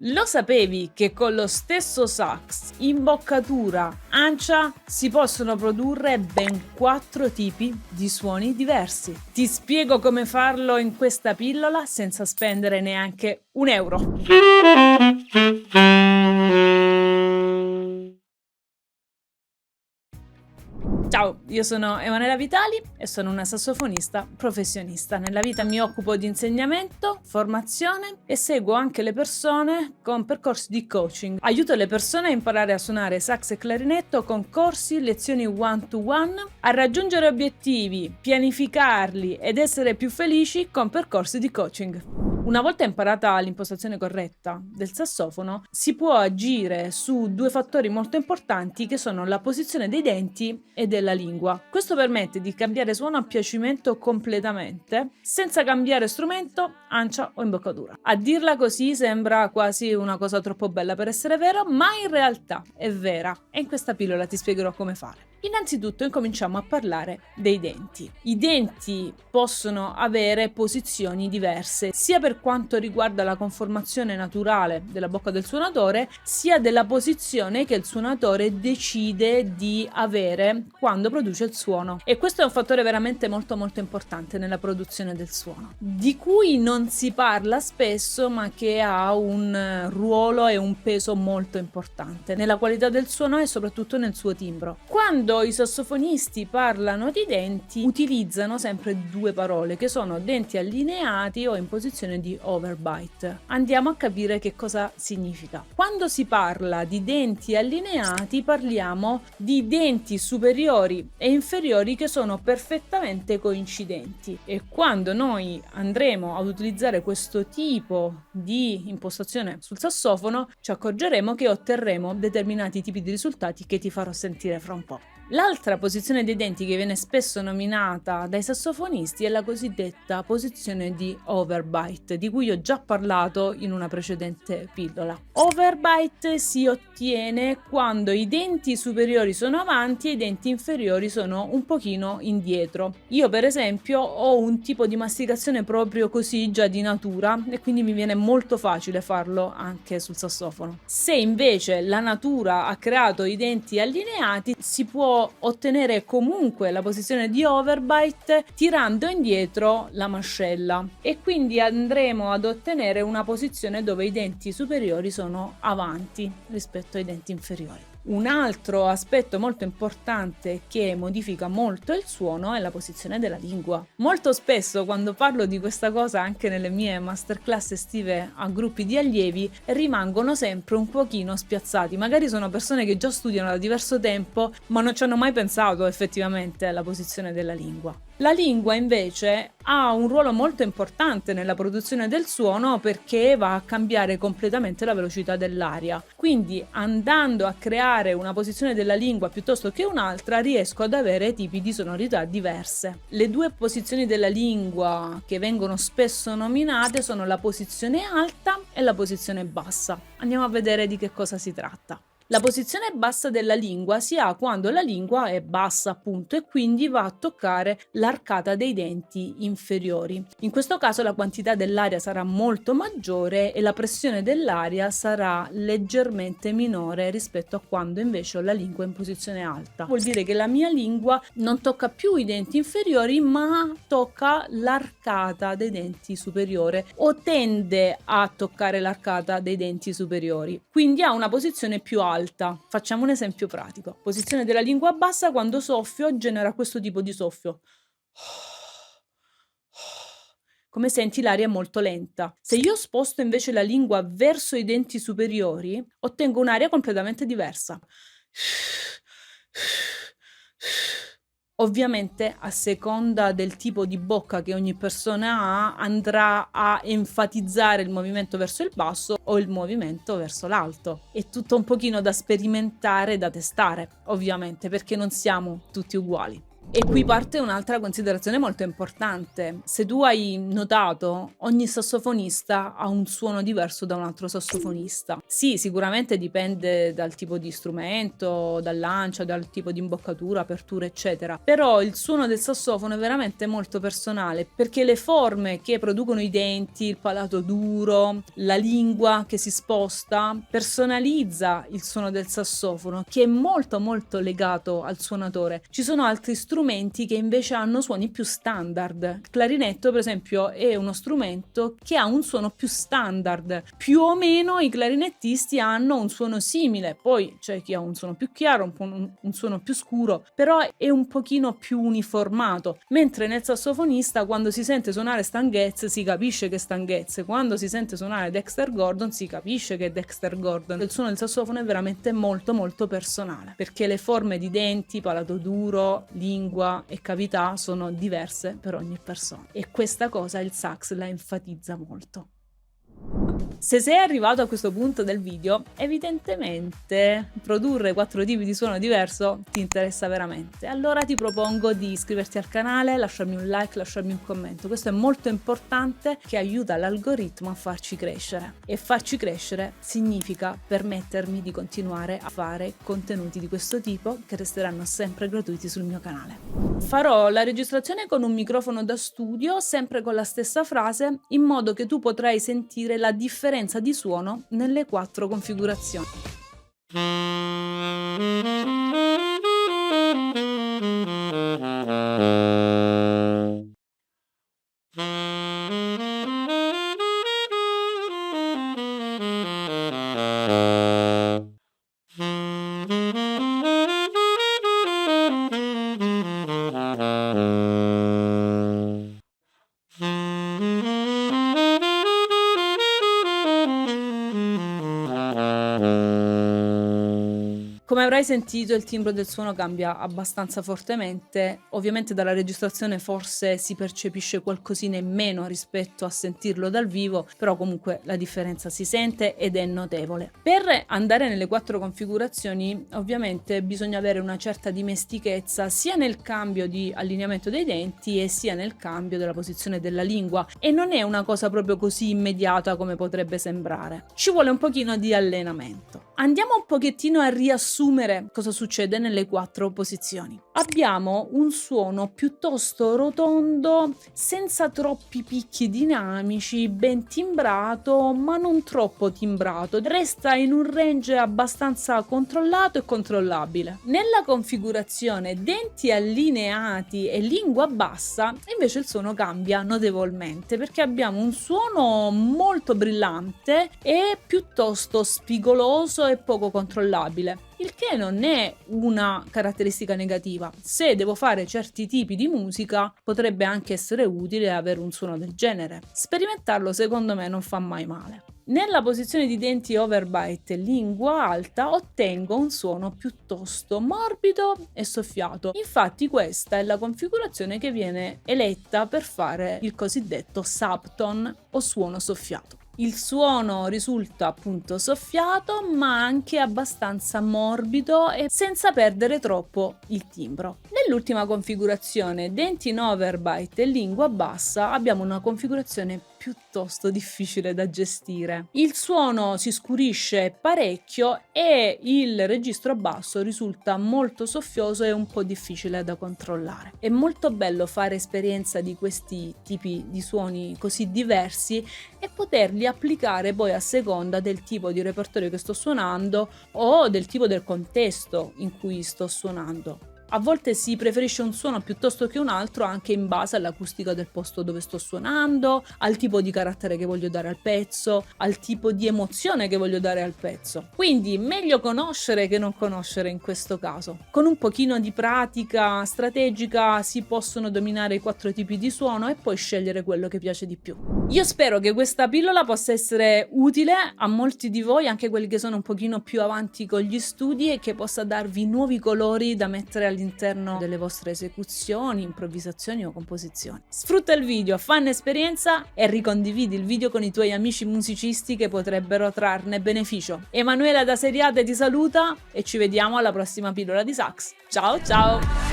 Lo sapevi che con lo stesso sax, imboccatura, ancia si possono produrre ben 4 tipi di suoni diversi? Ti spiego come farlo in questa pillola senza spendere neanche un euro. Ciao, io sono Emanuela Vitali e sono una sassofonista professionista. Nella vita mi occupo di insegnamento, formazione e seguo anche le persone con percorsi di coaching. Aiuto le persone a imparare a suonare sax e clarinetto con corsi, lezioni one-to-one, a raggiungere obiettivi, pianificarli ed essere più felici con percorsi di coaching. Una volta imparata l'impostazione corretta del sassofono, si può agire su 2 fattori molto importanti che sono la posizione dei denti e della lingua. Questo permette di cambiare suono a piacimento completamente, senza cambiare strumento, ancia o imboccatura. A dirla così sembra quasi una cosa troppo bella per essere vero, ma in realtà è vera e in questa pillola ti spiegherò come fare. Innanzitutto incominciamo a parlare dei denti. I denti possono avere posizioni diverse, sia per quanto riguarda la conformazione naturale della bocca del suonatore, sia della posizione che il suonatore decide di avere quando produce il suono. E questo è un fattore veramente molto importante nella produzione del suono, di cui non si parla spesso, ma che ha un ruolo e un peso molto importante nella qualità del suono e soprattutto nel suo timbro. Quando i sassofonisti parlano di denti, utilizzano sempre 2 parole che sono denti allineati o in posizione di overbite. Andiamo a capire che cosa significa. Quando si parla di denti allineati parliamo di denti superiori e inferiori che sono perfettamente coincidenti, e quando noi andremo ad utilizzare questo tipo di impostazione sul sassofono ci accorgeremo che otterremo determinati tipi di risultati che ti farò sentire fra un po'. L'altra posizione dei denti che viene spesso nominata dai sassofonisti è la cosiddetta posizione di overbite, di cui ho già parlato in una precedente pillola. Overbite si ottiene quando i denti superiori sono avanti e i denti inferiori sono un pochino indietro. Io per esempio ho un tipo di masticazione proprio così già di natura e quindi mi viene molto facile farlo anche sul sassofono. Se invece la natura ha creato i denti allineati, si può ottenere comunque la posizione di overbite tirando indietro la mascella, e quindi andremo ad ottenere una posizione dove i denti superiori sono avanti rispetto ai denti inferiori. Un altro aspetto molto importante che modifica molto il suono è la posizione della lingua. Molto spesso quando parlo di questa cosa, anche nelle mie masterclass estive a gruppi di allievi, rimangono sempre un pochino spiazzati. Magari sono persone che già studiano da diverso tempo ma non ci hanno mai pensato effettivamente alla posizione della lingua. La lingua invece ha un ruolo molto importante nella produzione del suono perché va a cambiare completamente la velocità dell'aria. Quindi andando a creare una posizione della lingua piuttosto che un'altra riesco ad avere tipi di sonorità diverse. Le 2 posizioni della lingua che vengono spesso nominate sono la posizione alta e la posizione bassa. Andiamo a vedere di che cosa si tratta. La posizione bassa della lingua si ha quando la lingua è bassa, appunto, e quindi va a toccare l'arcata dei denti inferiori. In questo caso la quantità dell'aria sarà molto maggiore e la pressione dell'aria sarà leggermente minore rispetto a quando invece ho la lingua in posizione alta. Vuol dire che la mia lingua non tocca più i denti inferiori, ma tocca l'arcata dei denti superiore, o tende a toccare l'arcata dei denti superiori. Quindi ha una posizione più alta. Facciamo un esempio pratico. Posizione della lingua bassa: quando soffio genera questo tipo di soffio. Come senti, l'aria è molto lenta. Se io sposto invece la lingua verso i denti superiori, ottengo un'aria completamente diversa. Ovviamente, a seconda del tipo di bocca che ogni persona ha, andrà a enfatizzare il movimento verso il basso o il movimento verso l'alto. È tutto un pochino da sperimentare e da testare, ovviamente, perché non siamo tutti uguali. E qui parte un'altra considerazione molto importante. Se tu hai notato, ogni sassofonista ha un suono diverso da un altro sassofonista. Sì, sicuramente dipende dal tipo di strumento, dal lancio, dal tipo di imboccatura, apertura, eccetera. Però il suono del sassofono è veramente molto personale, perché le forme che producono i denti, il palato duro, la lingua che si sposta, personalizza il suono del sassofono, che è molto molto legato al suonatore. Ci sono altri strumenti che invece hanno suoni più standard. Il clarinetto, per esempio, è uno strumento che ha un suono più standard. Più o meno i clarinettisti hanno un suono simile, poi c'è chi ha un suono più chiaro, un suono più scuro, però è un pochino più uniformato. Mentre nel sassofonista, quando si sente suonare Stan Getz, si capisce che è Stan Getz, quando si sente suonare Dexter Gordon, si capisce che è Dexter Gordon. Il suono del sassofono è veramente molto molto personale, perché le forme di denti, palato duro, lingua e cavità sono diverse per ogni persona, e questa cosa il sax la enfatizza molto. Se sei arrivato a questo punto del video, evidentemente produrre 4 tipi di suono diverso ti interessa veramente. Allora ti propongo di iscriverti al canale, lasciarmi un like, lasciarmi un commento. Questo è molto importante, che aiuta l'algoritmo a farci crescere. E farci crescere significa permettermi di continuare a fare contenuti di questo tipo, che resteranno sempre gratuiti sul mio canale. Farò la registrazione con un microfono da studio, sempre con la stessa frase, in modo che tu potrai sentire la differenza di suono nelle 4 configurazioni. Come avrai sentito, il timbro del suono cambia abbastanza fortemente. Ovviamente dalla registrazione forse si percepisce qualcosina in meno rispetto a sentirlo dal vivo, però comunque la differenza si sente ed è notevole. Per andare nelle 4 configurazioni, ovviamente bisogna avere una certa dimestichezza sia nel cambio di allineamento dei denti e sia nel cambio della posizione della lingua, e non è una cosa proprio così immediata come potrebbe sembrare. Ci vuole un pochino di allenamento. Andiamo un pochettino a riassumere cosa succede nelle 4 posizioni. Abbiamo un suono piuttosto rotondo, senza troppi picchi dinamici, ben timbrato, ma non troppo timbrato. Resta in un range abbastanza controllato e controllabile. Nella configurazione denti allineati e lingua bassa, invece il suono cambia notevolmente, perché abbiamo un suono molto brillante e piuttosto spigoloso e poco controllabile, il che non è una caratteristica negativa. Se devo fare certi tipi di musica, potrebbe anche essere utile avere un suono del genere. Sperimentarlo secondo me non fa mai male. Nella posizione di denti overbite e lingua alta ottengo un suono piuttosto morbido e soffiato. Infatti questa è la configurazione che viene eletta per fare il cosiddetto subtone o suono soffiato. Il suono risulta appunto soffiato, ma anche abbastanza morbido e senza perdere troppo il timbro. Nell'ultima configurazione, denti in overbite e lingua bassa, abbiamo una configurazione piuttosto difficile da gestire. Il suono si scurisce parecchio e il registro basso risulta molto soffioso e un po' difficile da controllare. È molto bello fare esperienza di questi tipi di suoni così diversi e poterli applicare poi a seconda del tipo di repertorio che sto suonando o del tipo del contesto in cui sto suonando. A volte si preferisce un suono piuttosto che un altro anche in base all'acustica del posto dove sto suonando, al tipo di carattere che voglio dare al pezzo, al tipo di emozione che voglio dare al pezzo. Quindi meglio conoscere che non conoscere in questo caso. Con un pochino di pratica strategica si possono dominare i 4 tipi di suono e poi scegliere quello che piace di più. Io spero che questa pillola possa essere utile a molti di voi, anche quelli che sono un pochino più avanti con gli studi, e che possa darvi nuovi colori da mettere all'interno delle vostre esecuzioni, improvvisazioni o composizioni. Sfrutta il video, fanne esperienza e ricondividi il video con i tuoi amici musicisti che potrebbero trarne beneficio. Emanuela da Seriate ti saluta e ci vediamo alla prossima pillola di sax. Ciao ciao!